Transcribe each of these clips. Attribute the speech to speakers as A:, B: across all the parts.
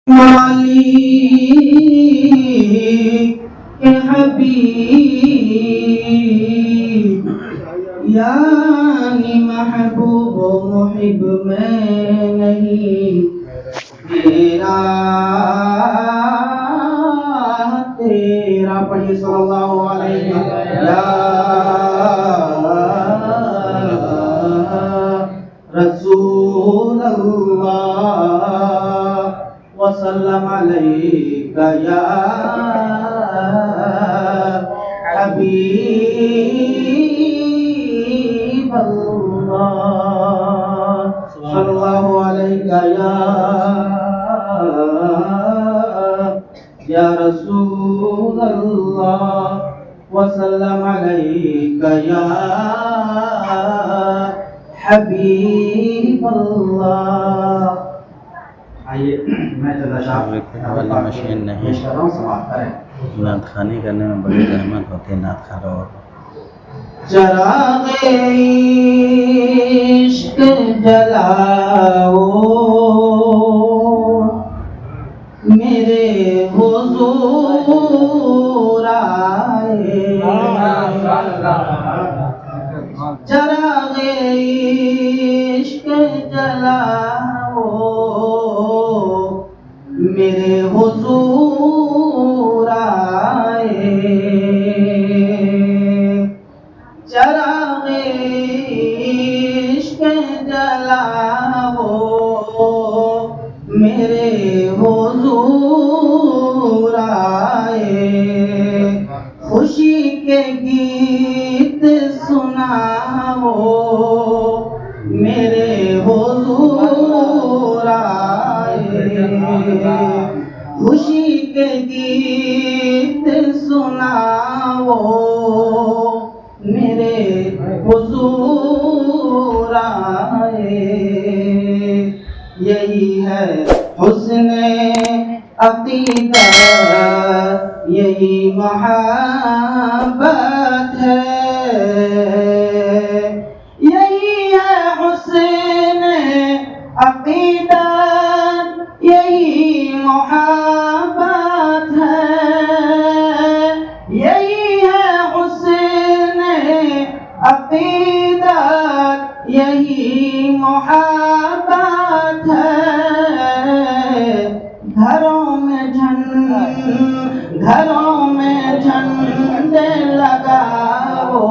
A: مالک کے حبیب یعنی محبوب و محب میں نہیں میرا تیرا پڑھیے صلی اللہ علیہ یا رسول اللہ وسلم علیک یا حبیب اللہ صلی اللہ علیک یا رسول اللہ وسلم علیک یا حبیب اللہ. آئیے میں
B: مشین نہیں نعت خوانی کرنے میں بڑی زحمت ہوتی ہے نعت خوانوں کو.
A: چراغ عشق جلاؤ میرے حضور آئے چراغ عشق جلاؤ میرے حضور آئے چراغ عشق جلاؤ میرے حضور آئے خوشی کے گیت سناؤ میرے حضور آئے خوشی کے گیت سناؤ میرے حضور آئے یہی ہے حسن عقیدت یہی محبت ہے یہی ہے حسن عقیدت یہی محبت ہے یہی ہے حسن عقیدت یہی محبت ہے گھروں میں جھنڈے لگاؤ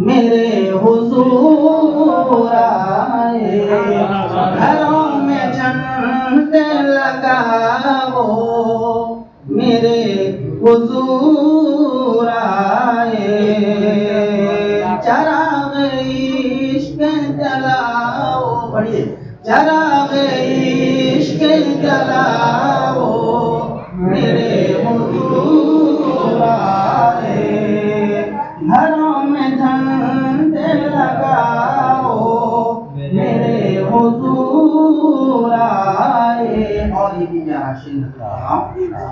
A: میرے حضور آئے گھروں میں جھنڈے لگاؤ میرے حضور آئے چراغ عشق جلاؤ پڑھیے چراغ عشق جلاؤ میرے حضور آئے گھروں میں جھنڈے لگاؤ میرے حضور آئے اور یہ بھی میرا شین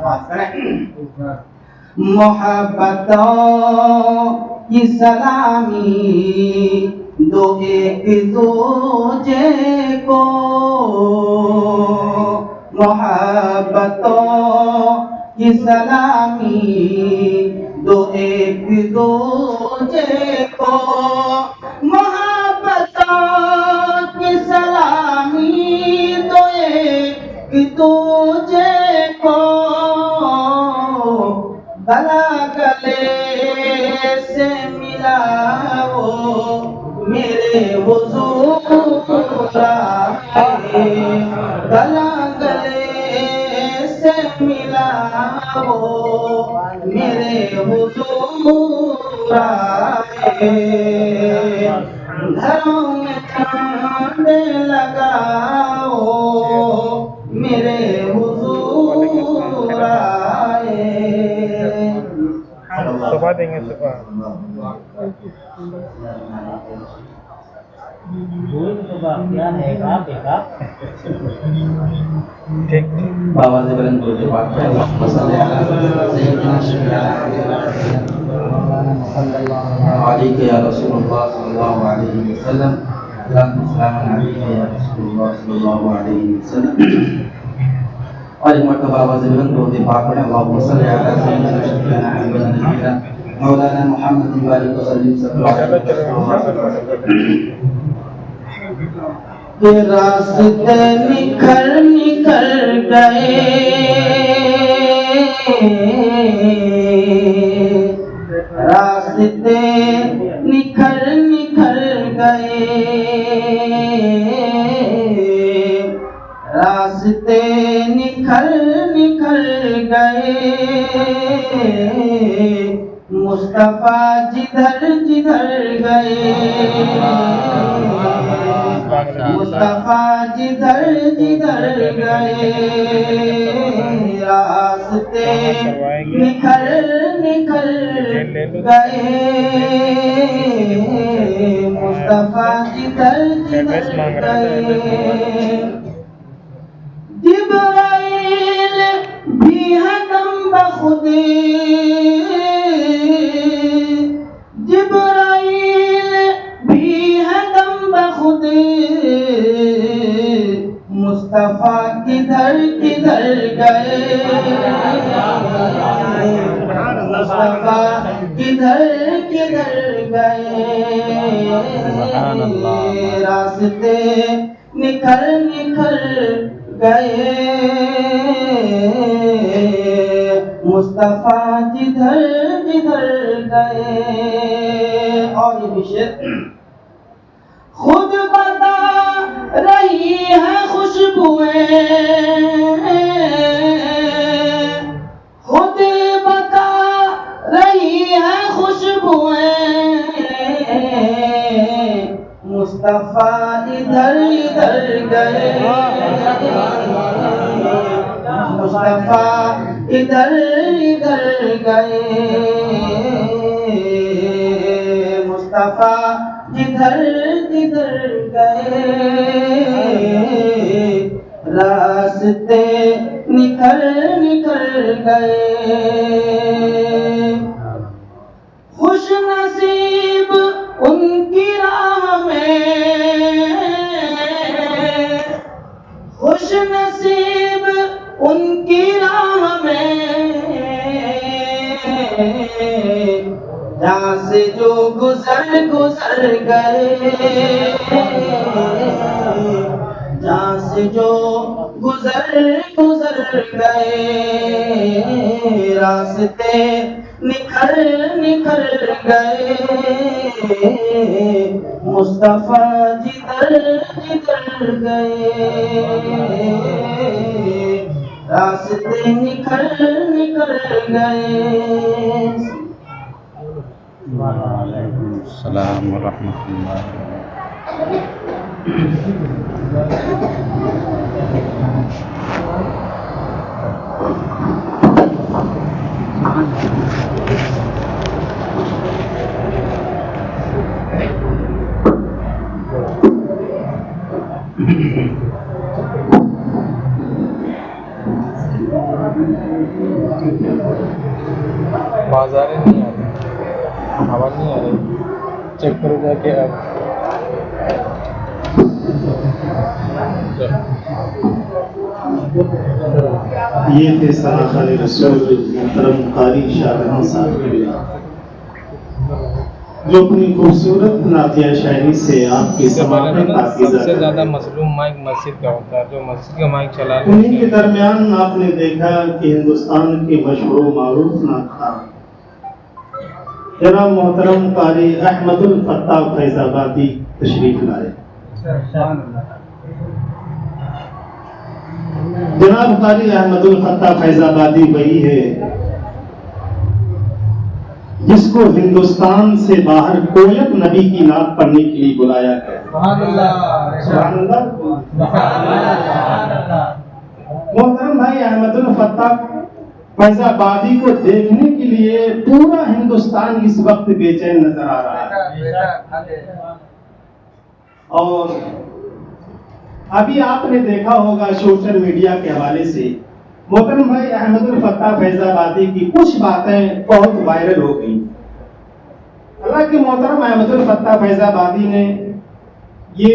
A: بات کریں محبتوں کی سلامی دو ایک دوجے کو محبتوں کی سلامی دو ایک دوجے کو محبتوں کی سلامی دو ایک دوجے کو گلا گلے سے ملاؤ میرے حضور آئے گلا گلے سے ملاؤ میرے حضور آئے گھروں میں جھنڈے لگاؤ میرے حضور آئے
C: صبح دیں گے صبح
A: بابا سے بلند بول کے بات کریں علیک یا رسول اللہ صلی اللہ علیہ وسلم السلام علیکم یا رسول اللہ صلی اللہ علیہ وسلم. اور ایک مرتبہ آواز بلند درود پاک پڑھیں اللہم صلی علی سیدنا شفیعنا حبیبنا نبینا مولانا محمد وآلہ وسلم صلی اللہ علیہ وسلم. کہ راستے نکھر نکھر گئے راستے نکھر نکھر گئے راستے نکھر نکھر گئے مصطفیٰ جدھر جدھر گئے مصطفیٰ جدھر جدھر گئے راستے نکھر نکھر گئے مصطفیٰ جدھر جدھر گئے جبرائیل بھی حکم بخود جبرائیل بھی حکم بخود مصطفیٰ کدھر کدھر گئے مصطفیٰ کدھر کدھر گئے راستے نکھر نکھر گئے مصطفیٰ جدھر جدھر گئے. اور یہ بھی شعر خود بتا رہی ہے خوشبوئیں خود بتا رہی ہے خوشبوئیں مصطفیٰ ادھر ادھر گئے مصطفیٰ ادھر ادھر گئے مصطفیٰ جدھر جدھر گئے راستے نکھر نکھر گئے خوش نصیب ان کی راہ میں خوش نصیب ان کی راہ میں جہاں سے جو گزر گزر گئے جہاں سے جو گزر گزر گئے راستے نکھر نکھر گئے مصطفیٰ جدھر جدھر گئے راستے نکھر نکھر گئے.
B: وعلیکم السلام ورحمۃ اللہ.
C: بازار نہیں آ رہی آواز نہیں آ رہی چیک کرو جا کے اب
D: یہ تھے سراخان رسول محترم قاری شاہ رحمان صاحب کے جو اپنی خوبصورت نعتیہ شاعری سے آپ کی سماعت پاکیزہ
C: سب سے زیادہ مظلوم مائک مسجد کا ہوتا ہے جو مسجد کا مائک چلا
D: انہیں کے درمیان آپ نے دیکھا کہ ہندوستان کے مشہور و معروف نعتخواں جناب محترم قاری احمد الفتاح فیض آبادی تشریف لائے. جناب قاری احمد الفتاح فیض آبادی وہی ہے جس کو ہندوستان سے باہر کویت نبی کی نعت پڑھنے کے لیے بلایا گیا. محترم بھائی احمد الفتاح فیض آبادی کو دیکھنے کے لیے پورا ہندوستان اس وقت بے چین نظر آ رہا ہے. اور ابھی آپ نے دیکھا ہوگا سوشل میڈیا کے حوالے سے محترم بھائی احمد الفتاح فیض آبادی کی کچھ باتیں بہت وائرل ہو گئی. حالانکہ محترم احمد الفتاح فیض آبادی نے یہ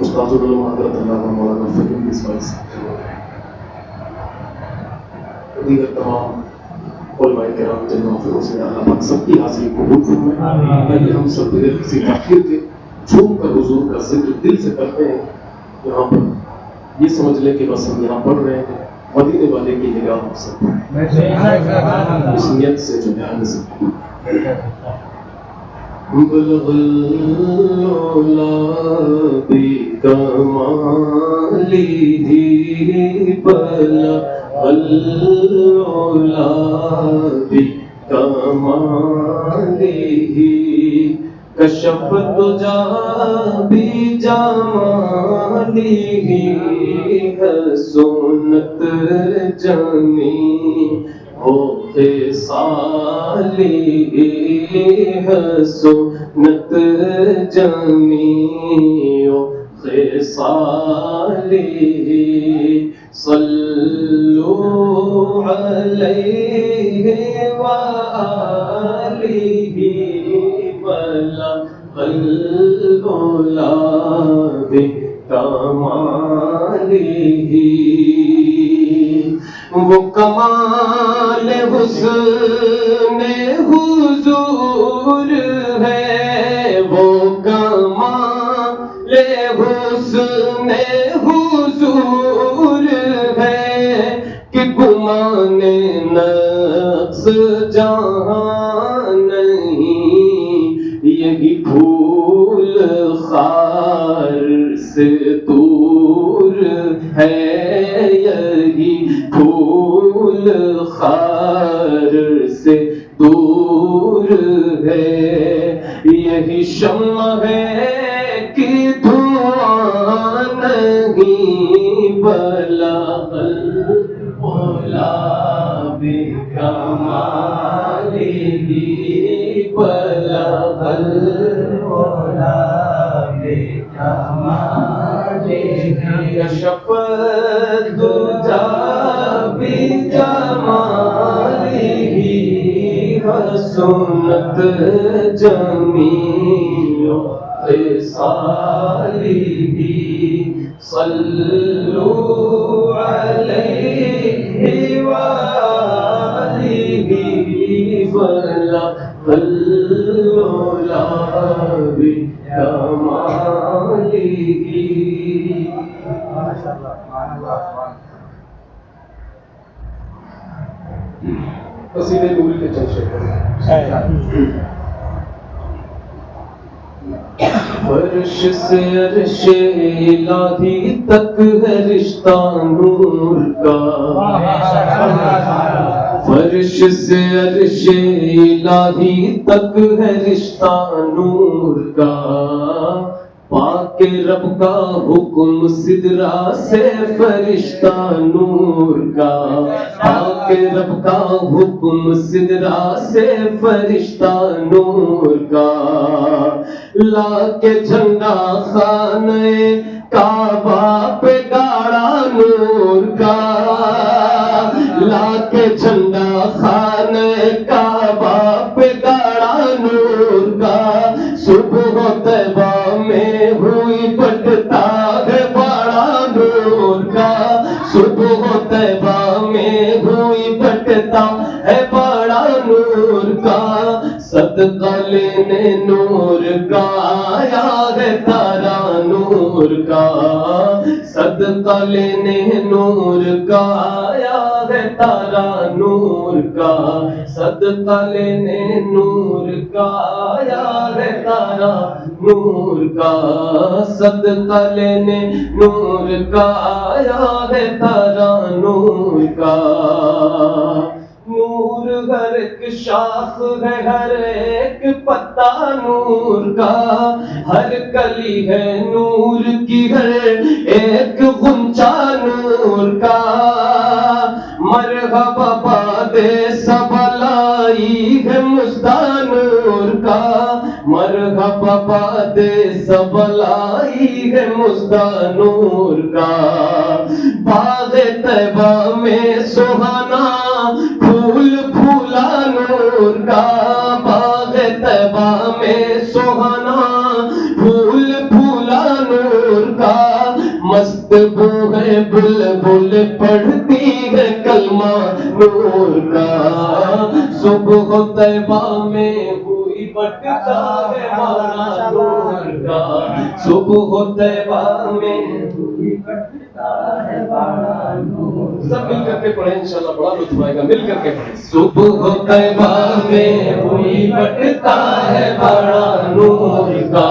E: استاد العلوم حضرت علامہ مولانا فہیم اسماعیل صاحب دیگر تمام علماء کرام جن محفلوں سے اللہ پاک سب کی حاضری قبول فرمائے. آئیے ہم سب بغیر کسی تاخیر کے جھوم کر حضور کا ذکر دل سے کرتے ہیں. یہاں پر یہ سمجھ لیں کہ بس ہم یہاں پڑھ رہے ہیں مدینے والے کی نگاہ ہم سب اس نیت سے جو دھیان سے بلغ العلا بکمالہ بلغ العلا بکمالہ کشف الدجا بجمالہ حسنت جمیع خصالہ حسنت جمیع خصالہ صلو علیہ وآلہ بلغ العلا بکمالہ. وہ کمال حسن حضور ہے، وہ کمال حسن حضور ہے کہ گمان نقص جہاں نہیں. یہی پھول خار سے دور ہے، یہی پھول خار سے دور ہے. یہی شمع ہے کہ دھواں نہیں. بلغ العلا بکمالہ بلغ العلا بکمالہ کشف الدجا بجمالہ حسنت جمیع خصالہ صلو علیہ وآلہ بلغ العلا بکمالہ. قصیدے نوری کے چند شعر فرش سے عرش الہی تک ہے رشتہ نور کا. فرش سے عرش الہی تک ہے رشتہ نور کا. پاک رب کا حکم سدرا سے فرشتہ نور کا. پاک رب کا حکم سدرا سے فرشتہ نور کا. لا کے جھنڈا خانے کعبہ پہ گاڑا نور کا. لا کے جھنڈا خانے کعبہ پہ گاڑا نور کا. صبح طیبہ میں ہوئی بٹتا ہے بڑا نور کا. صبح طیبہ میں ہوئی بٹتا ہے بڑا نور کا. صدقہ لینے نور کا آیا ہے تارا نور کا. صدقہ لینے نور کا آیا ہے تارا نور کا. صدقہ لینے نور کا آیا ہے تارا نور کا. صدقہ لینے نور کا آیا ہے تارا نور کا. نور ہر ایک شاخ ہے، ہر ایک پتا نور کا. ہر کلی ہے نور کی، ہر ایک غنچہ نور کا. مرحبا باد سبلائی ہے مژدہ نور کا. مرحبا باد سبلائی ہے مژدہ نور کا. باغ طیبہ میں سہانا پھول پھولا نور کا. باغ طیبہ میں سہانا پھول پھولا نور کا. گفتگو ہے بلبل پڑھتی ہے کلمہ نور کا، صبح طیبہ میں ہوئی بٹتا ہے باڑا نور کا، صبح طیبہ میں ہوئی بٹتا ہے باڑا نور کا۔ سب مل کر کے پڑھیں انشاءاللہ بڑا لطف آئے گا، مل کر کے پڑھیں۔ صبح طیبہ میں ہوئی بٹتا ہے باڑا نور کا،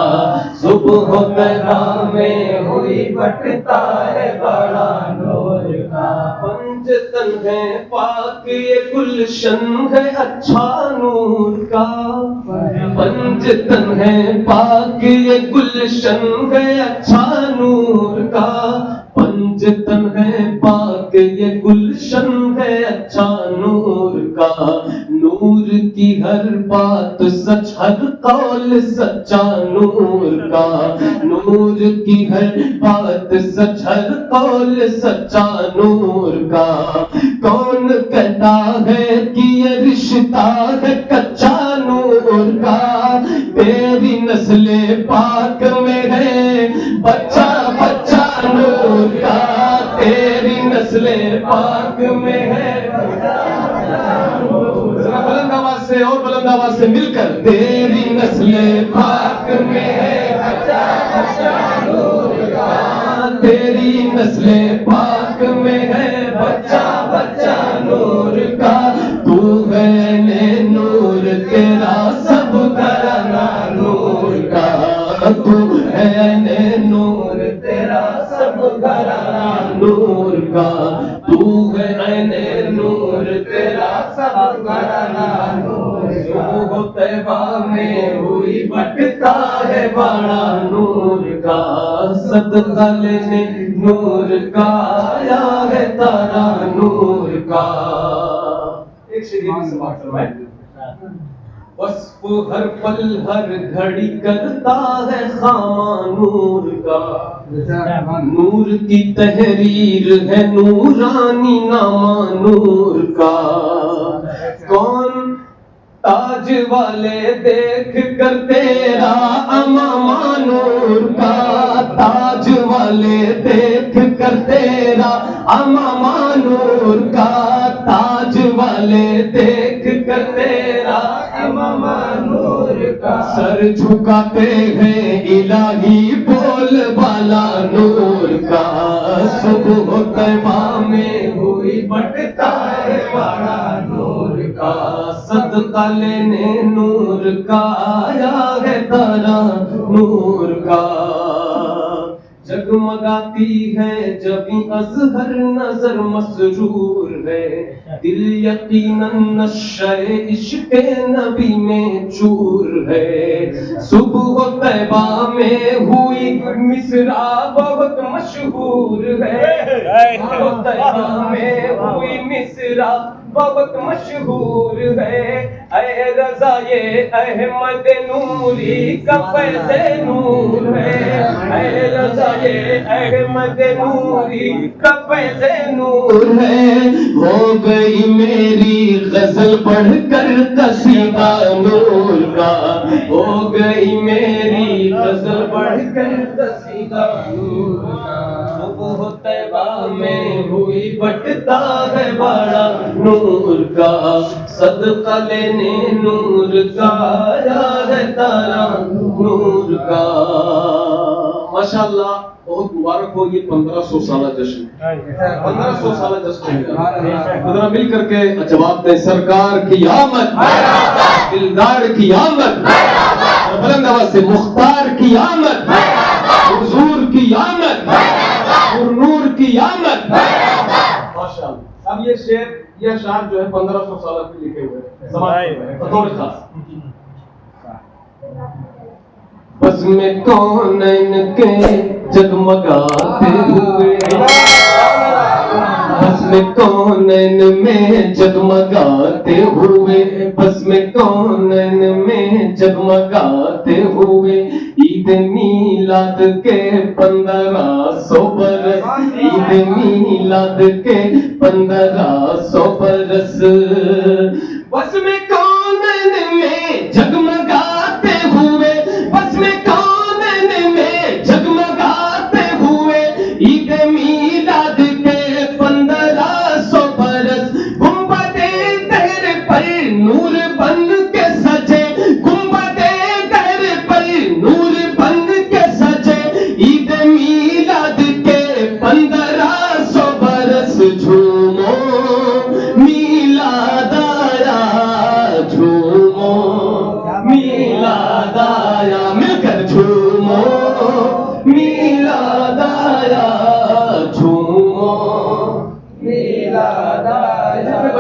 E: صبح طیبہ میں ہوئی بٹتا ہے باڑا نور کا، پنجتن ہے پاک یہ گلشن ہے اچھا نور کا، پنجتن ہے پاک یہ گلشن ہے اچھا نور کا، پنجتن ہے پاک یہ گلشن ہے اچھا نور کا، نور کی ہر بات سچ ہر قول سچا نور کا، نور کی ہر بات سچ ہر قول سچا نور کا، کون کہتا ہے کہ یہ رشتہ ہے کچا نور کا، تیری نسل پاک میں ہے بچہ بچہ نور کا، تیری نسل پاک میں ہے بلند آواز سے اور بلند آواز سے مل کر، تیری نسل پاک میں ہے بچہ بچہ نور کا، تیری نسل پاک میں ہے بچہ بچہ نور کا، تو ہے نور تیرا سب گھرانہ نور کا، تو ہے نور تیرا سب گھرانہ نور کا، تو ہے نور تیرا سب گھرانہ نور کا، صبح طیبہ میں ہوئی بٹتا ہے باڑا نور کا، صدقہ لینے نور کا آیا ہے تارا نور کا۔ ایک شریف سے بات فرمائے، وصف ہر پل ہر گھڑی کرتا ہے خامہ نور کا، نور کی تحریر ہے نورانی نامہ نور کا، کون تاج والے دیکھ کر تیرا امامہ نور کا، تاج والے دیکھ کر تیرا امامہ نور کا، تاج والے دیکھ کر تیرا امامہ نور کا، سر جھکاتے ہیں الہی بول بالا نور کا، صبح طیبہ میں ہوئی بٹتا ہے باڑا نور کا، صدقہ لینے نور کا آیا ہے تارا نور کا، جگمگاتی ہے جبیں اظہر نظر مسرور ہے، دل یقیناً نشہ عشق نبی میں چور ہے، صبح طیبہ میں ہوئی مصرع بہت مشہور ہے، صبح طیبہ میں ہوئی مصرع بہت مشہور ہے، اے رضا یہ احمد نوری کا فیض نور ہے، اے رضا یہ احمد نوری کا فیض نور ہے، ہو گئی میری غزل پڑھ کر قصیدہ نور کا، ہو گئی میری غزل پڑھ کر قصیدہ نور کا، صبح طیبہ میں ہوئی بٹتا ہے باڑا نور کا، صدقہ لینے نور کا آیا ہے تارا نور کا۔ ماشاءاللہ بہت مبارک ہو یہ 1500 سالہ جشن، 1500 سالہ جشن، ذرا مل کر کے جواب دیں، سرکار کی آمد، دلدار کی آمد، بلند آواز سے مختار کی آمد، حضور کی آمد، نور کی آمد۔ ماشاءاللہ اب یہ شعر یہ اشعار جو ہے 1500 سالہ کے لکھے ہوئے ہیں، بطور خاص، بس میں کونین کے جگمگاتے ہوئے، بس میں کونین میں جگمگاتے ہوئے، بس میں کونین میں جگمگاتے ہوئے، عید میلاد کے 1500 برس، عید میلاد کے 1500 برس، بس میں کونین میں جگمگاتے ہوئے، بس میں کونین میں جگمگاتے ہوئے، عید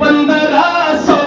E: 1500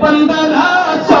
E: 1500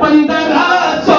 E: 1500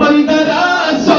E: 1500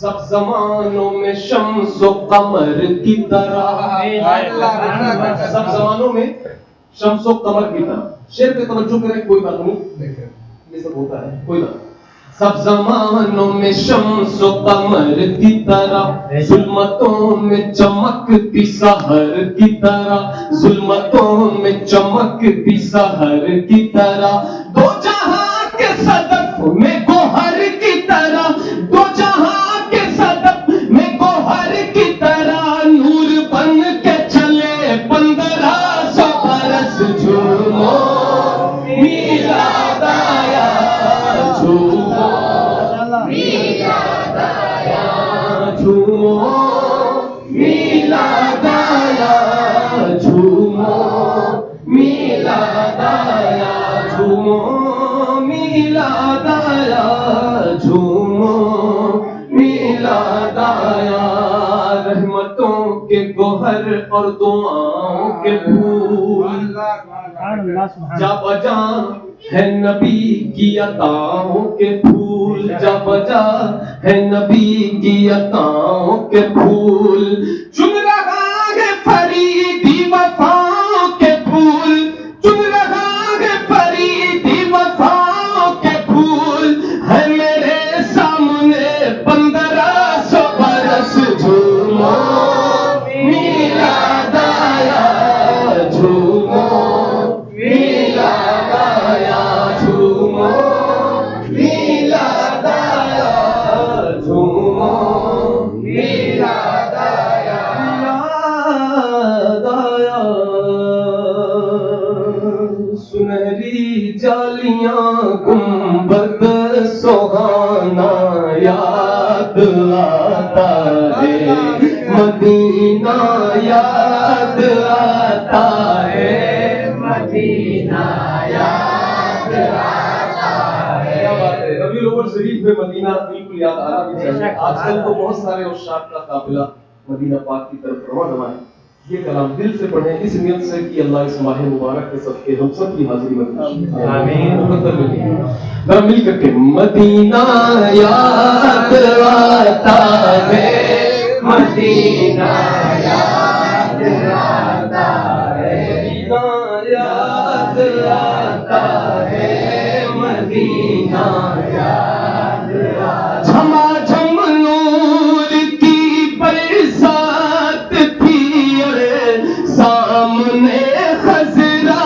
E: سب زمانوں میں شمس و قمر کی طرح، سب زمانوں میں شمس و قمر کی طرح. شعر پہ توجہ کریں، کوئی بات نہیں، یہ سب ہوتا ہے، کوئی بات. سب زمانوں میں شمس و قمر کی طرح، ظلمتوں میں چمکتی سحر کی طرح، ظلمتوں میں چمکتی سحر کی طرح، دو جہاں کے صدف میں گوہر کی طرح، دو جہاں کے صدف میں گوہر کی طرح، نور بن کے چلے 1500 برس. جھومو میلاد آیا، جھومو میلاد آیا، جھومو میلاد آیا، جھومو میلاد آیا، جھومو میلاد آیا، جھومو میلاد آیا. رحمتوں کے گوہر اور دعاؤں کے پھول جا بجا ہے نبی کی عطاؤں کے پھول، جا بجا ہے نبی کی عطاؤں کے پھول. چن رہا ہے فریدی وفاؤں کے پھول، چن رہا ہے فریدی وفاؤں کے پھول، ہے میرے سامنے 1500 برس. جھومو میلاد آیا، جھومو میلاد آیا، جھومو میلاد آیا، جھومو میلاد آیا، میلاد آیا. سنہری جالیاں گنبد سہانا یاد آتا ہے، مدینہ یاد آتا ہے، مدینہ یاد آتا ہے. ربیع الاول شریف میں مدینہ بالکل یاد آنا بھی چاہیے. آج کل تو بہت سارے عشاق کا قافلہ مدینہ پاک کی طرف روانہ ہے. یہ کلام دل سے پڑھیں اس نیت سے کہ اللہ اس ماہ مبارک کے صدقے ہم سب کی حاضری میں آمین. ذرا مل کر کے مدینہ یاد آتا ہے، مدینہ یاد آتا ہے، مدینہ یاد آتا ہے، مدینہ یاد آتا ہے. جھما جھم نور کی برسات تھی اور سامنے خضرا،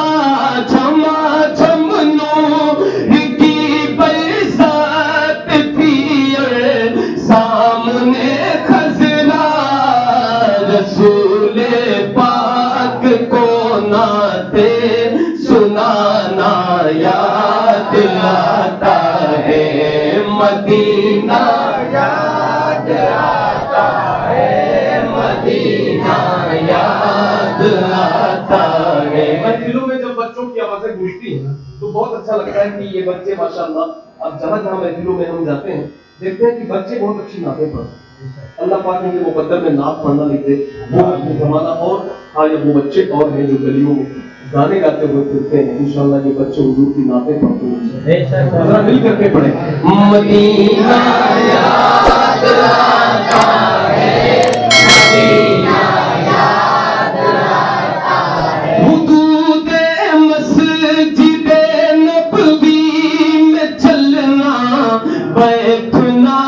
E: جھما جھم نور کی برسات تھی اور سامنے خضرا، رسول پاک کو نعتیں سنانا یاد آتا ہے، مدینہ یاد آتا ہے، مدینہ یاد آتا ہے. محفلوں میں جب بچوں کی آوازیں گونجتی ہیں تو بہت اچھا لگتا ہے کہ یہ بچے ماشاءاللہ اب جہاں جہاں محفلوں میں ہم جاتے ہیں دیکھتے ہیں کہ بچے بہت اچھی نعتیں پڑھتے ہیں. اللہ پاک نے جو مقدر میں نعت پڑھنا لکھے وہ زمانہ اور ہاں یہ وہ بچے اور ہیں جو گلیوں میں گانے گاتے ہوئے پھرتے ہیں. انشاءاللہ یہ بچے حضور کی نعتیں پڑھتے ہیں. ذرا مل کر کے پڑھیں. مدینہ یاد آتا ہے، مدینہ یاد آتا ہے، حدود مسجد نبوی میں چلنا بیٹھنا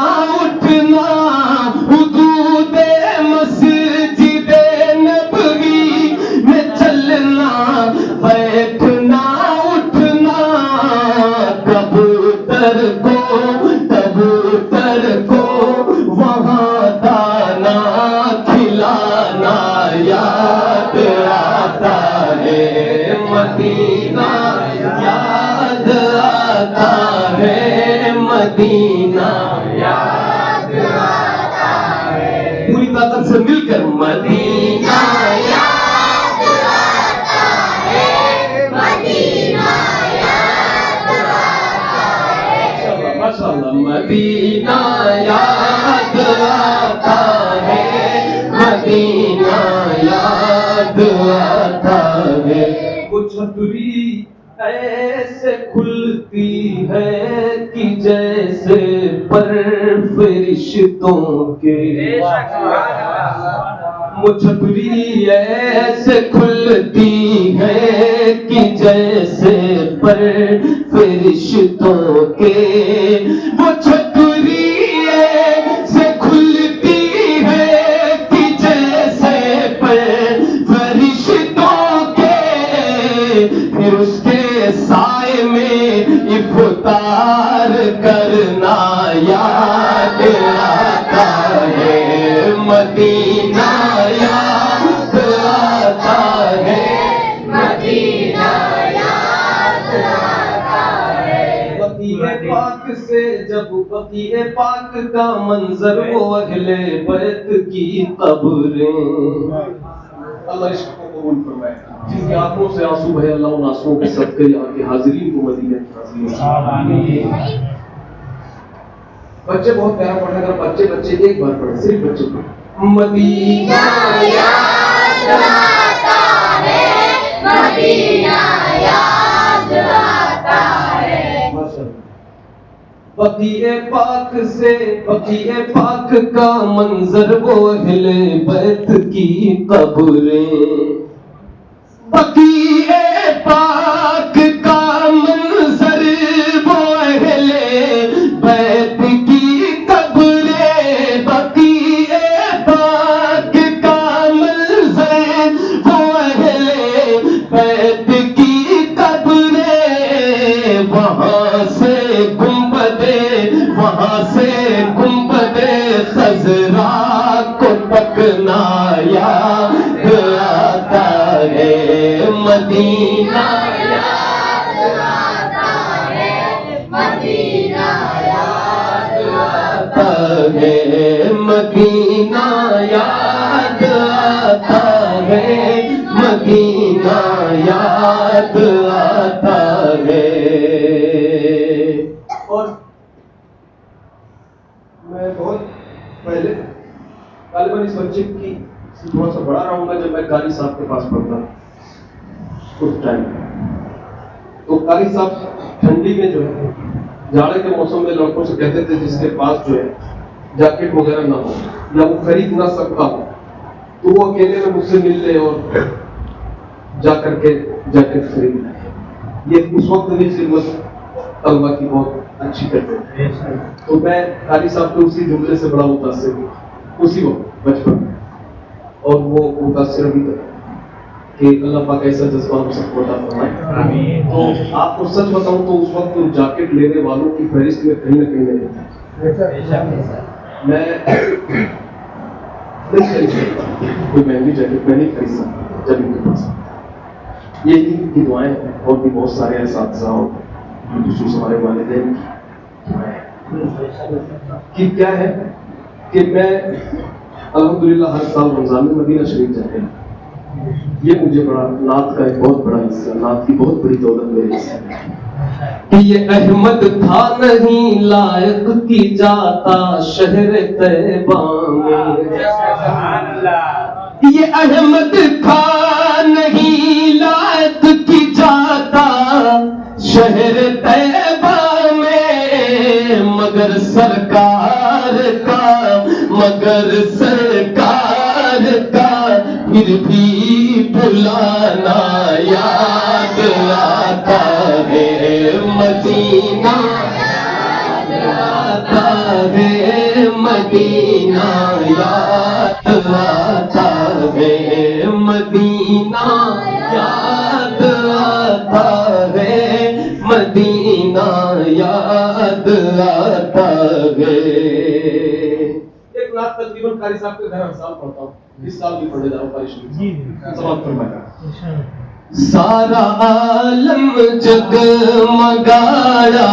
E: اٹھنا، حدود مسجد نبوی میں چلنا بیٹھنا اٹھنا، کبوتر کو وہاں دانا کھلانا یاد آتا ہے، مدینہ یاد آتا ہے، مدینہ یاد آتا ہے. پوری طاقت سے مل کر مدینہ یاد آتا ہے، مدینہ یاد آتا ہے. ماشاءاللہ مدینہ یاد آتا ہے، مدینہ یاد آتا ہے. وہ چھتری ایسے کھلتی ہے کہ جیسے برف فرشتوں کے مجھبری ایسے کھلتی ہے کہ جیسے پر فرشتوں کے مجھبری ایسے کھلتی ہے کہ جیسے پر فرشتوں کے پھر اس کے سائے میں افطار کرنا یاد آتا ہے مدینہ یاد آتا ہے مدینہ یاد آتا ہے بقیع پاک سے جب بقیع پاک کا منظر وہ اہل بیت کی قبریں اللہ عشق کو قبول فرمائے جن کی آنکھوں سے آنسو بہے اللہ ان آنسوؤں کے صدقے یہاں کے حاضرین کو مدینہ کی حاضرین بچے بہت پیارا پڑھیں اگر بچے ایک بار پڑھیں صرف بچے پڑھیں مدینہ یاد آتا ہے مدینہ یاد آتا ہے بقیع پاک سے بقیع پاک کا منظر وہ اہل بیت کی قبریں بقیع پاک کا منظر وہ اہل بیت کی قبریں بقیع پاک کا منظر وہ اہل بیت کی قبریں وہاں سے گنبد خضرا کو تکنا یاد آتا ہے مدینہ یاد آتا ہے مدینہ یاد آتا ہے مدینہ یاد آتا ہے مدینہ یاد آتا ہے اور میں بہت پہلے غالباً اس بچے کی تھوڑا سا بڑا رہا ہوں گا جب میں قاری صاحب کے پاس پڑھتا اس ٹائم تو قاری صاحب ٹھنڈی میں جو ہے جاڑے کے موسم میں لڑکوں سے کہتے تھے جس کے پاس جو ہے جیکٹ وغیرہ نہ ہو یا وہ خرید نہ سکتا ہو تو وہ اکیلے میں مجھ سے مل لے اور جا کر کے جیکٹ خرید لے یہ اس وقت بھی خدمت طلبہ کی بہت اچھی کرتے تھے تو میں قاری صاحب کے اسی جملے سے بڑا متاثر ہوں اسی وقت بچپن میں اور وہ متاثر ابھی تک کہ اللہ پاک ایسا جذبہ ہم سب کو عطا فرمائے تو آپ کو سچ بتاؤں تو اس وقت جیکٹ لینے والوں کی فہرست میں کہیں نہ کہیں نہیں تھا میں نہیں خرید سکتا کوئی مہنگی جیکٹ میں نہیں خرید سکتا جب ان کے پاس یہ کی دعائیں ہیں اور بھی بہت سارے اساتذہ اور خصوص ہمارے والدین کی کیا ہے کہ میں الحمدللہ ہر سال رمضان میں مدینہ شریف جاتے ہیں یہ مجھے بڑا نعت کا ایک بہت بڑا حصہ نعت کی بہت بڑی دولت میرے حصے کہ یہ احمد تھا نہیں لائق کی جاتا شہر طیبہ میں یہ احمد تھا نہیں لائق کی جاتا شہر طیبہ میں مگر سرکار کا پھر بھی بلانا یاد آتا ہے مدینہ یاد آتا ہے مدینہ یاد آتا ہے مدینہ یاد آتا ہے مدینہ یاد آتا ہے ایک رات تقریباً قاری صاحب کے گھر ہر سال پڑھتا ہوں اس سال بھی پڑھنے جا رہا ہوں قاری شریف سماعت فرمائے سارا عالم جگمگایا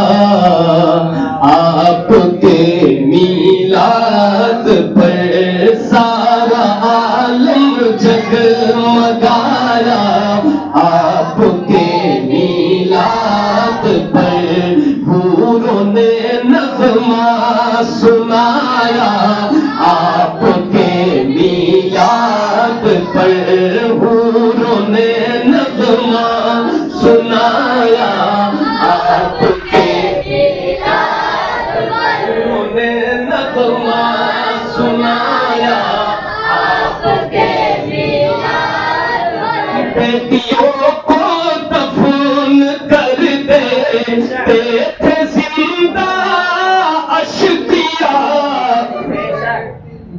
E: آپ کے میلاد پر سارا عالم جگمگایا آپ کے میلاد پر حوروں نے نغمہ سنایا آپ کے میلاد پر حوروں نے نغمہ سنایا آپ کے میلاد پر حوروں نے
F: نغمہ سنایا آپ کے میلاد، بیٹیوں کو دفن کر دیتے تھے زندہ اشقیا،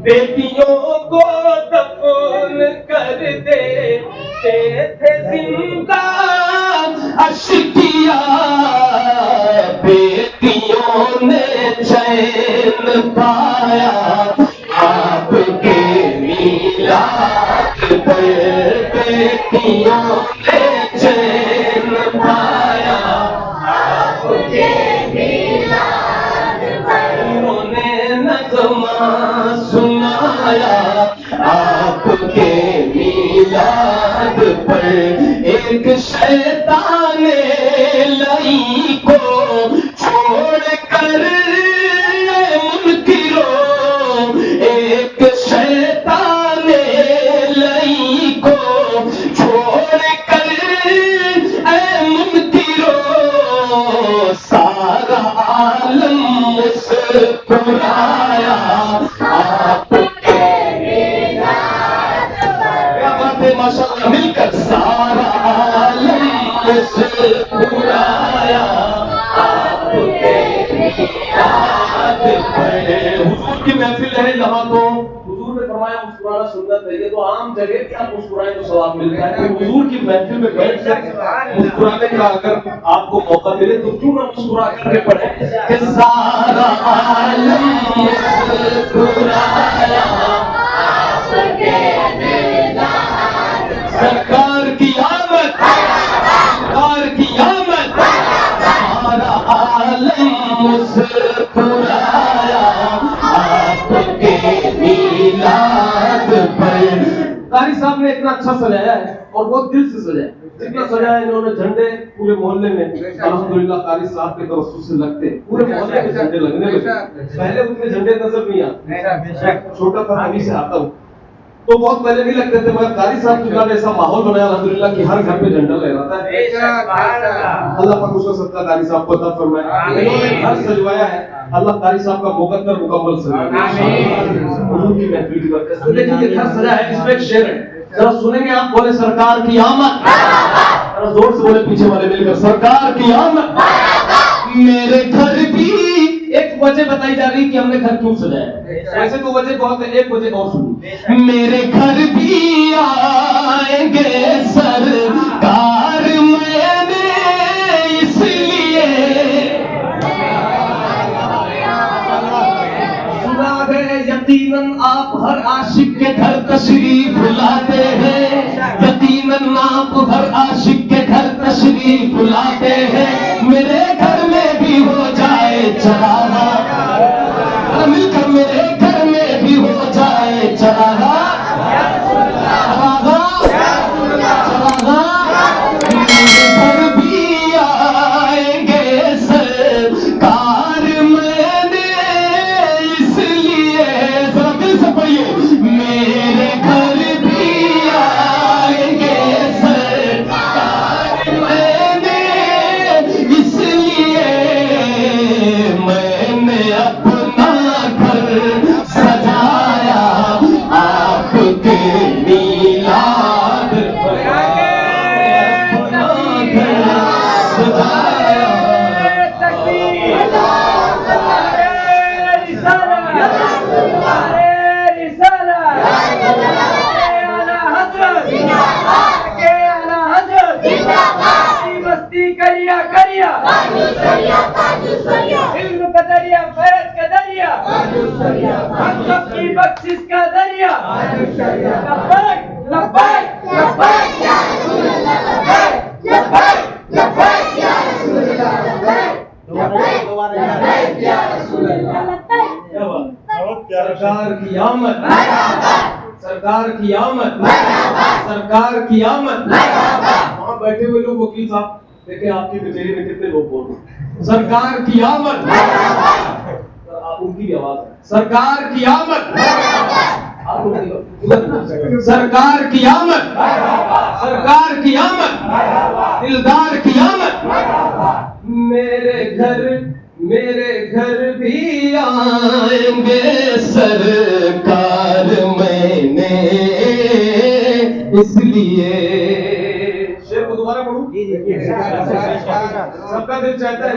F: بیٹیوں کو دفن کر دیتے تھے زندہ اشقیا، بیٹیوں نے چین پایا آپ کے میلاد پر، بیٹیوں نے چین پایا آپ کے میلاد پر، انہوں نے نغمہ سنایا آپ کے میلاد پر، ایک شیطان لئی کو چھوڑ کر منکرو، ایک شیطان لئی کو چھوڑ کر اے منکرو، سارا عالم مسکرایا آپ کے میلاد پر، کیا بات ہے ماشاء اللہ، مل کر سارا عالم مسکرایا آپ کے میلاد پر۔ حضور کی محفل ہے یہاں تو حضور نے فرمایا مسکرانا سنت ہے، یہ تو عام جگہ کہ آپ مسکرائیں تو ثواب ملتا ہے، تو حضور کی محفل میں بیٹھ کر مسکرانے کا اگر آپ کو موقع ملے تو کیوں نہ مسکرا کر کے پڑھیں کہ سارا عالم مسکرایا آپ کے میلاد، سرکار کی آمد، سرکار کی آمد، سارا عالم مسکرایا آپ کے میلاد پر۔ قاری صاحب نے اتنا اچھا سجایا ہے اور بہت دل سے سجایا ہے، اتنا سجایا انہوں نے، جھنڈے پورے محلے میں الحمدللہ قاری صاحب کے توسط سے لگتے، پورے محلے میں جھنڈے لگنے لگے، پہلے اتنے جھنڈے نظر نہیں آتے، چھوٹا تھا ابھی سے آتا ہوں تو بہت پہلے نہیں لگتے تھے، مگر قاری صاحب کی نے ایسا ماحول بنایا الحمدللہ کہ ہر گھر پہ جھنڈا لہراتا ہے۔ اللہ پاک اس کا صدقہ قاری صاحب کو عطا فرمائے، انہوں نے گھر سجوایا ہے، اللہ قاری صاحب کا مقدر مکمل سجائے حضور کی محفل کی برکت سے۔ دیکھیں یہ گھر سجا ہے، اس میں ایک شعر ہے، ذرا سنیں گے آپ، بولے سرکار کی آمد، ذرا زور سے بولے پیچھے والے مل کر، سرکار کی آمد۔ میرے گھر بھی ایک وجہ بتائی جا رہی کہ ہم نے گھر کیوں سجایا ہے، ویسے تو وجہ بہت ہے، ایک وجہ اور سنو، میرے گھر بھی آئیں گے سرکار، میں نے اس لیے سنا ہے یقیناً آپ ہر عاشق کے گھر تشریف لاتے ہیں، یقیناً آپ ہر عاشق کے گھر تشریف لاتے ہیں، میرے گھر میں بھی ہو جائے چراغا، مل کر میرے گھر میں بھی ہو جائے چراغا، میرے گھر بھی آئیں گے سرکار، میں نے اس لیے، ذرا دل سے پڑھیے، میرے گھر بھی آئیں گے سرکار، میں نے اس لیے، میں نے اپنا گھر سجایا آپ کے میلاد پر، اپنا گھر سجایا۔
G: علم کا دریا، خیرت کا دریا، ہم سب کی بخشش کا دریا، لبیک لبیک لبیک یا رسول اللہ، لبیک لبیک لبیک یا رسول اللہ، لبیک لبیک لبیک یا رسول اللہ۔
F: سرکار کی آمد، سرکار کی آمد، سرکار کی آمد۔ وہاں بیٹھے ہوئے لوگ وکیل صاحب دیکھیں آپ کی کچہری میں کتنے لوگ بول رہے ہیں، سرکار کی آمد، آپ ان کی بھی آواز ہے، سرکار کی آمد، سرکار کی آمد، سرکار کی آمد، دلدار کی آمد، میرے گھر میرے گھر بھی آئیں گے سرکار، میں نے اس لیے شعر کو دوبارہ پڑھوں؟ سب کا دل چاہتا ہے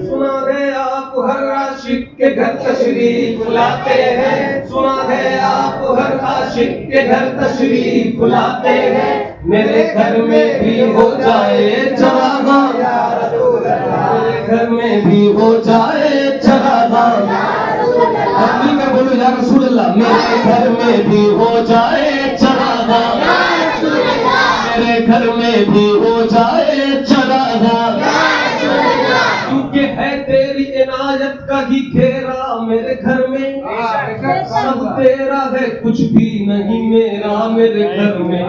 F: سنا ہے آپ ہر عاشق کے گھر تشریف لاتے ہیں، سنا ہے آپ ہر عاشق کے گھر تشریف لاتے ہیں، میرے گھر میں بھی ہو جائے چراغاں، میرے گھر میں بھی ہو جائے چراغاں، مل کر بولو یا رسول اللہ، میرے گھر میں بھی ہو جائے چراغاں، میرے گھر میں بھی ہو جائے چراغاں، کیونکہ ہے تیری عنایت کا ہی گھیرا میرے گھر میں، سب تیرا ہے کچھ بھی نہیں میرا، میرے گھر میں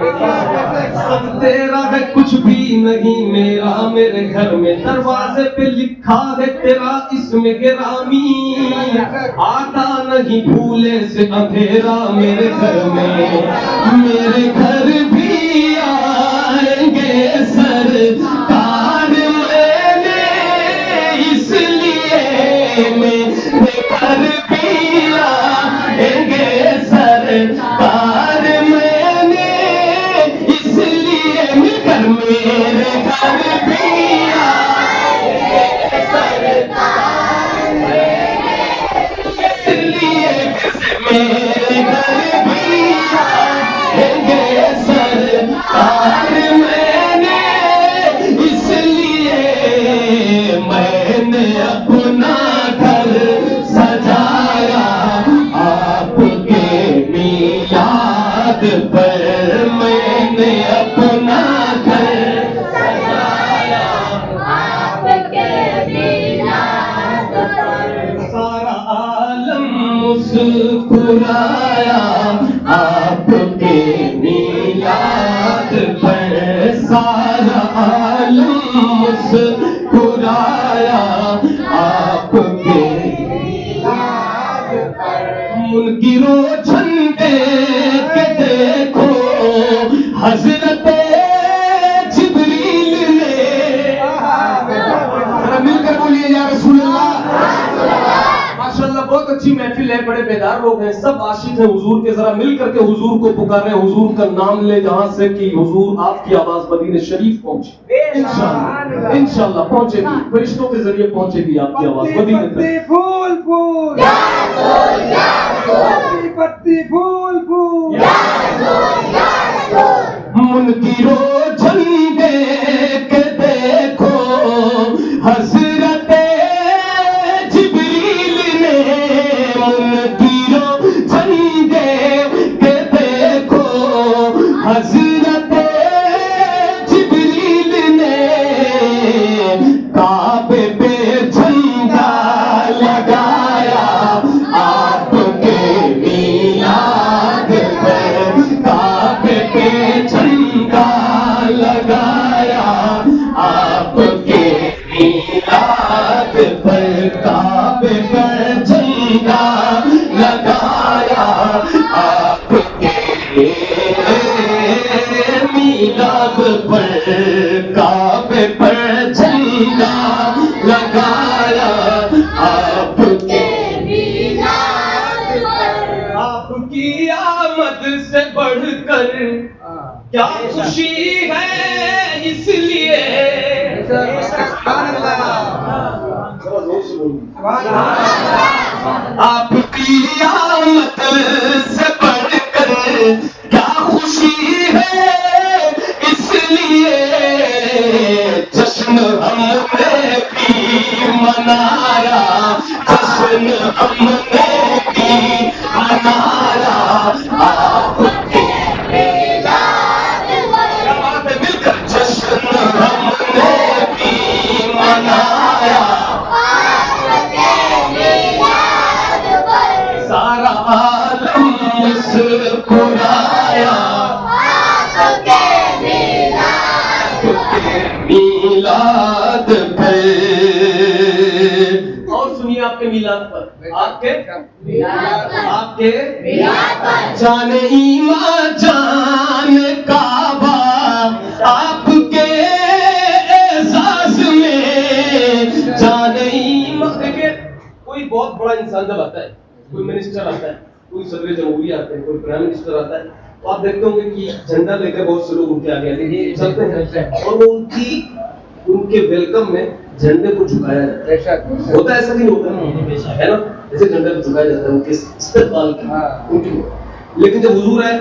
F: سب تیرا ہے کچھ بھی نہیں میرا، میرے گھر میں دروازے پہ لکھا ہے تیرا اسم گرامی، آتا نہیں بھولے سے اندھیرا میرے گھر میں، میرے گھر بھی آئیں گے سرکار، میں نے اس لیے میرے گھر بھی آئیں گے سرکار، میں نے اس لیے مل کر میرے گھر بھی آئیں گے سرکار، اس لیے میرے گھر بھی آئیں گے سرکار، میں نے اس لیے میں نے اپنا گھر سجایا آپ کے میلاد پر، میں نے اپنا گھر سجایا آپ کے میلاد پر، سارا عالم مسکرایا آپ کے میلاد پر، سارا عالم مسکرایا آپ کے میلاد پر، منکرو جھنڈے کے دیکھو حضرت جبریل نے، ذرا مل کر بولیے یا رسول اللہ، ماشاءاللہ بہت اچھی محفل ہے، بڑے بیدار لوگ ہیں، سب عاشق ہیں حضور کے، ذرا مل کر کے حضور کو پکاریں، حضور کا نام لے جہاں سے کہ حضور آپ کی آواز مدینہ شریف پہنچے، انشاءاللہ انشاءاللہ پہنچے گی، فرشتوں کے ذریعے پہنچے گی آپ کی آواز مدینہ تک۔
G: پھول پھول یا رسول یا رسول، پتی پھول پھول یا رسول یا رسول،
F: منکرو جھنڈے کے دیکھو حضرت جبریل نے، منکرو جھنڈے کے دیکھو حضرت جبریل نے، کعبے پہ جھنڈا لگایا آپ کے میلاد پر، کعبے پہ جھنڈا لگایا آپ کے میلاد پر، کعبے پر جھنڈا لگایا آپ کے میلاد پر، کعبے پر جھنڈا لگایا آپ کے میلاد پر، آپ کی آمد سے بڑھ کر کیا خوشی ہے اس لیے، آپ کی آمد سے بڑھ کر کیا خوشی ہے اس لیے، جشن ہم نے بھی منایا، جشن ہم نے بھی منایا آپ کے میلاد پر، مل کر جشن ہم نے بھی منایا آپ کے میلاد پر، سارا عالم مسکرایا آپ کے میلاد پر، اور سنیے آپ کے میلاد پر، آپ کے جان ایمان جان کعبہ آپ کے اعزاز میں، جان ایمان بہت بڑا انسان جب آتا ہے, کوئی منسٹر آتا ہے, کوئی صدر جمہوریہ آتا ہے, کوئی پرائم منسٹر آتا ہے, تو آپ دیکھتے ہوں گے کہ جھنڈا لے کر بہت سے لوگ ان کے آگے آگے چلتے ہیں اور وہ ان کے ویلکم میں جھنڈے کو جھکایا جاتا ہے. ہوتا ہے ایسا نہیں ہوتا ہے نا, جیسے جھنڈے کو جھکایا جاتا ہے ان کے استقبال کی. لیکن جب حضور آئے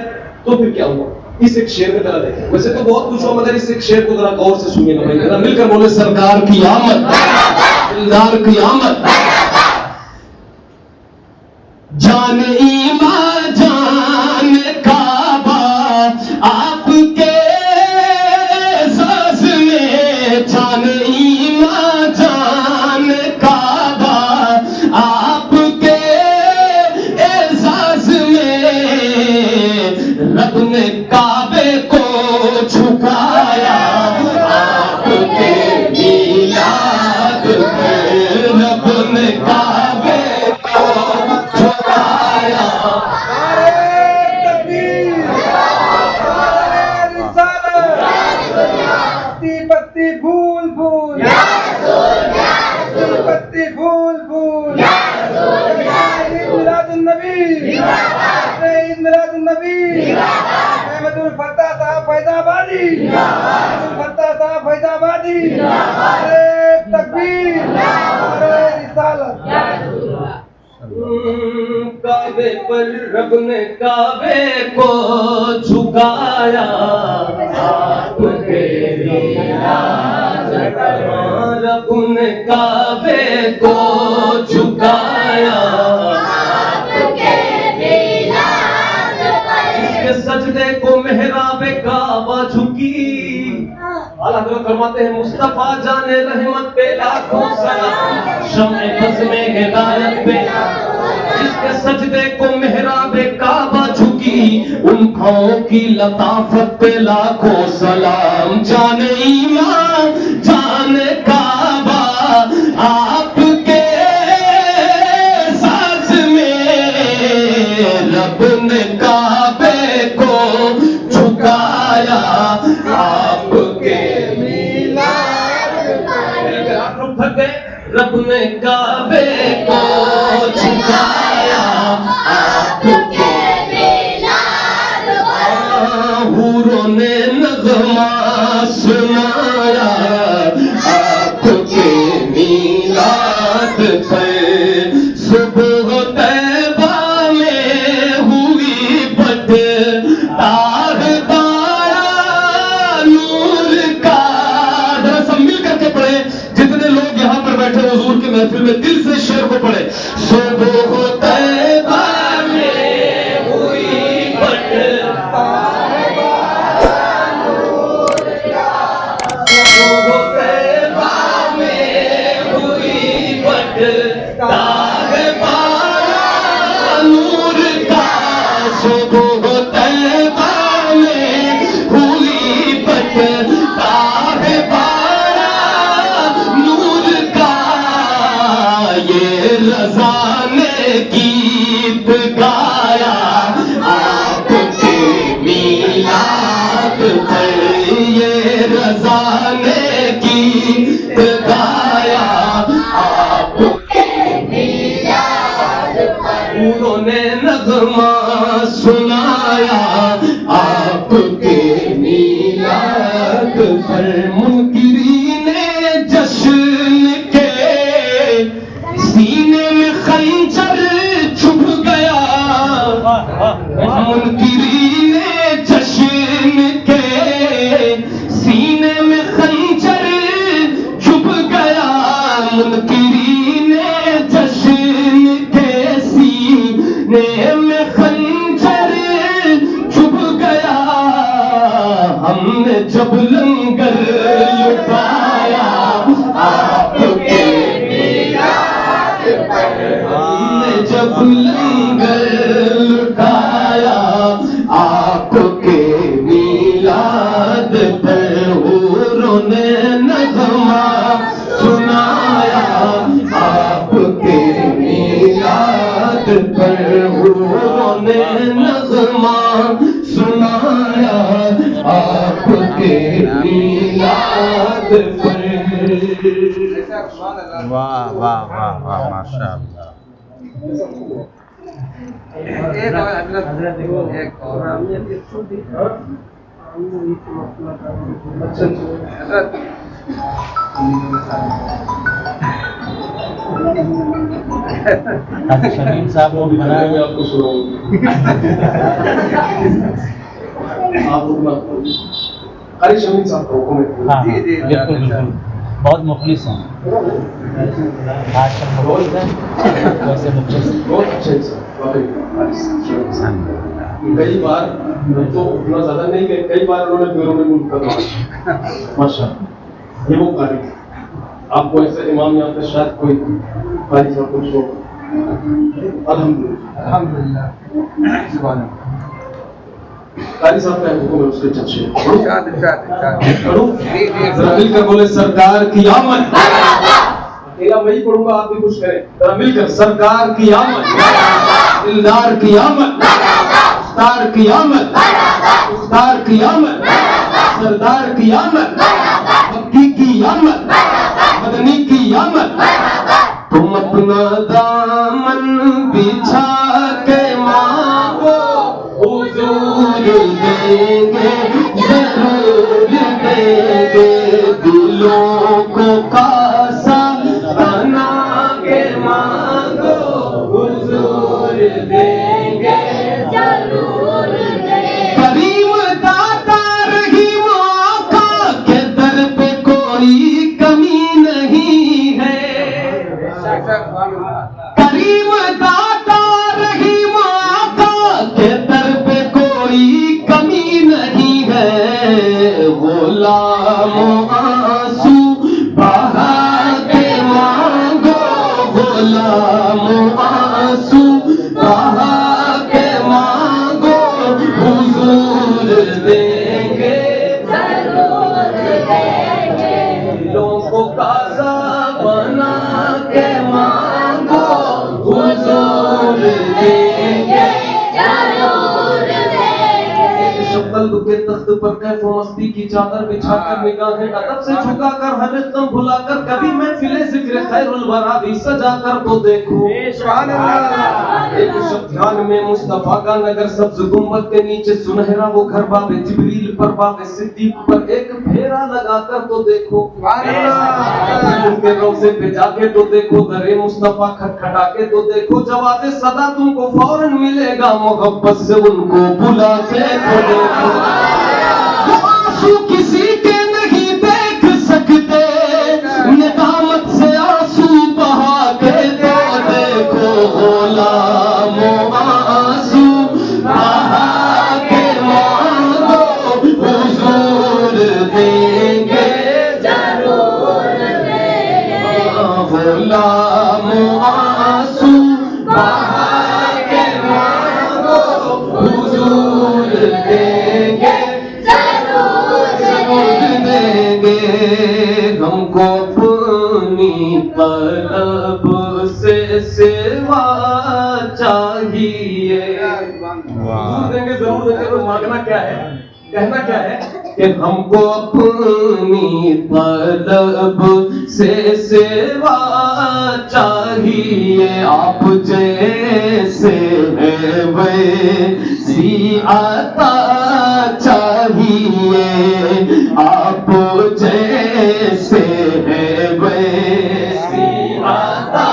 F: تو پھر کیا ہوا, اس ایک شعر میں ذرا دیکھیں. ویسے تو بہت کچھ ہوا مگر اس ایک شعر کو ذرا غور سے سنیے گا. ذرا مل کر بولے سرکار کی آمد, دلدار کی آمد. جان ایمان جان کعبہ آپ کے اعزاز میں, جان ایمان جان کعبہ آپ کے اعزاز میں, رب نے کعبے کو جھکایا آپ کے میلاد میں, رب نے کعبے کو
G: پتی پھول پھول پتی پھول پھول میلاد النبی, میلاد النبی. احمد الفتاح صاحب فیض آبادی, الفتاح صاحب فیض آبادی. تکبیر, رسالت.
F: کعبے پر رب نے کعبے کو جھکایا آپ کے میلاد پر, رب نے کعبے کو جھکایا آپ کے میلاد پر, جس کے سجدے کو محراب کعبہ جھکی. اعلیٰ حضرت فرماتے ہیں مصطفیٰ جان رحمت پہ لاکھوں سلام, شمع بزم ہدایت پہ جس کے سجدے کو محراب کعبہ جھکی, ان پاؤں کی لطافت پہ لاکھوں سلام. جان ایمان جان کعبہ آپ کے ساز میں, رب نے کعبے کو جھکایا آپ کے رب نے کعبے کو جھکایا آپ کے میلاد پر, حوروں نے نغمہ سنایا آپ کے میلاد پر. صبح طیبہ میں ہوئی بٹ تار بارا نور کا. سب مل کر کے پڑھے, جتنے لوگ یہاں پر بیٹھے حضور کی محفل میں دل سے شعر کو پڑھے. صبح طیبہ میں ہوئی بٹ تار بارا نور کا, صبح طیبہ میں ہوئی بٹ تار بارا نور کا, صبح طیبہ میں ہوئی بٹ تار بارا نور کا. یہ رضا نے گیت گایا آپ کے میلاد پر, یہ رضا نے گیت گایا آپ کے میلاد پر, انہوں نے نغمہ سنایا آپ کے میلاد پر. منکرین جشن کے سینے میں خنجر چھپ گیا, منکرین جشن کے سینے میں خنجر چھپ گیا, منکرین جشن کے سینے میں خنجر چھپ گیا. ہم نے جب لنگر لٹایا آپ کے میلاد پر, ہم نے جب لنگر لٹایا آپ کے میلاد پر, حوروں نے نغمہ سنایا آپ کے میلاد پر, حوروں نے نغمہ سنایا آپ کے میلاد پر.
B: واہ واہ واہ واہ ماشاء اللہ. حاجی شمیم صاحب کو بھی بنایا
E: میں آپ کو سناؤں آپ قاری شمیم صاحب کا حکم ہے.
B: ہاں بالکل بالکل بہت مخلص ہیں آج کل مخلص ہیں ویسے مخلص
E: بہت اچھے انسان واقعی. کئی بار تو اتنا زیادہ نہیں کہ کئی بار انہوں نے بیرون ملک کا دورہ ماشاء اللہ. یہ وہ قاری آپ کو ایسے امام یہاں پہ شاید کوئی قاری صاحب کچھ ہو. الحمدللہ قاری صاحب کا حکم ہے اس کے چرچے ذرا مل کر بولے سرکار کی آمد. اکیلا میں ہی پڑھوں گا آپ بھی کچھ کریں. ذرا مل کر سرکار کی آمد دلدار کی آمد مختار کی آمد مختار کی آمد سردار کی آمد مکی کی آمد مدنی کی آمد. تم اپنا دامن بچھا کے مانگو حضور دیں گے ضرور دیں گے. دلوں کو کاسا بنا کے مانگو حضور دیں گے ضرور دیں گے. کریم داتا رحیم آقا کے در پہ کوئی کمی نہیں ہے. کریم داتا رحیم آقا کے در پہ کوئی کمی نہیں ہے. غلام آنسو بہا کے مانگو غلام آنسو بہا کے مانگو حضور دیں گے ضرور دیں گے. دلوں کو کاسا بنا کے مانگو حضور دیں گے ضرور دیں گے. قلب کے تخت پر کیف و مستی کی چادر بچھا کر نگاہیں ادب سے جھکا کر ہر غم بھلا کر کبھی محفل ذکر خیر الورا بھی سجا کر تو دیکھو. سبحان اللہ. ایک شب دھیان میں مصطفیٰ کا نگر سبز گنبد کے نیچے سنہرا وہ گھر باب جبریل پر باب صدیق پر ایک پھیرا لگا کر تو دیکھو. سبحان اللہ. ان کے روضے پہ جا کے تو دیکھو در مصطفیٰ کھٹکھٹا کے تو دیکھو. جواب صدا تم کو فوراً ملے گا محبت سے ان کو بلا کے تو دیکھو. آنسو کسی کے نہیں دیکھ سکتے ندامت سے آنسو بہا کے تو دیکھو. غلام آنسو بہا کے مانگو حضور دیں گے ضرور دیں گے. غلام آنسو بہا کے مانگو حضور دیں گے ضرور دیں گے. ہم کو اپنی طلب سے سوا چاہیے. ضرور دیں گے ضرور دیں گے. مانگنا کیا ہے کہنا کیا ہے کہ ہم کو اپنی طلب سے سوا چاہیے. آپ جیسے ہیں ویسی عطا چاہیے. آپ جیسے ہیں ویسی عطا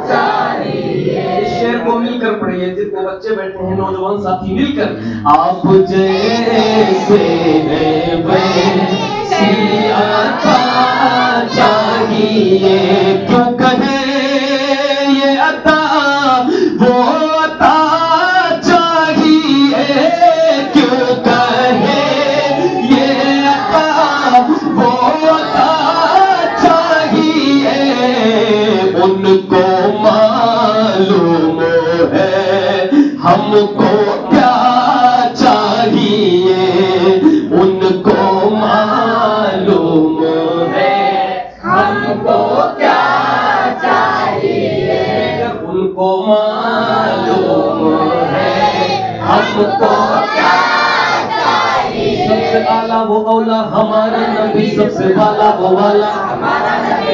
E: چاہیے. شعر کو مل کر پڑھیے جتنے بچے بیٹھے ہیں نوجوان ساتھی مل کر. آپ جیسے ہیں ویسی عطا چاہیے. کیوں کہیں یہ عطا وہ عطا چاہیے. کیوں کہیں یہ عطا وہ عطا چاہیے. ان کو معلوم ہے ہم کو کیا چاہیے. ان کو معلوم ہے ہم کو کیا چاہیے. ان کو معلوم ہے ہم کو کیا چاہیے. سب سے اعلیٰ وہ اولا ہمارا نبی. سب سے والا وہ والا ہمارا نبی.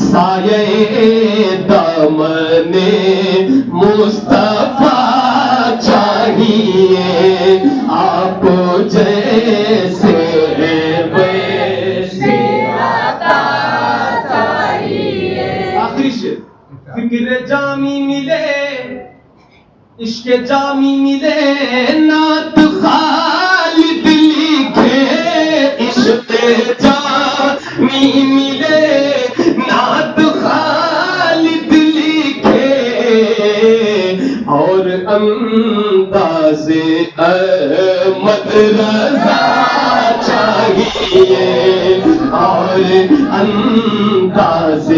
F: سایہ دامن مصطفیٰ چاہیے آپ جیسے ویسے آخری شعر فکر جامی ملے عشق جامی ملے نعت خالد لکھے عشق جامی ملے نعت خالد لکھے اور انداز احمد رضا چاہیے اور انداز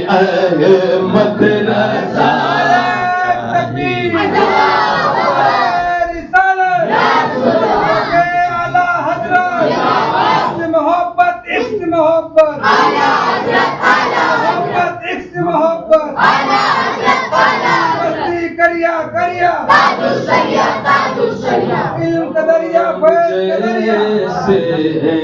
F: احمد رضا
G: علم کا دریا، فیض کا دریا.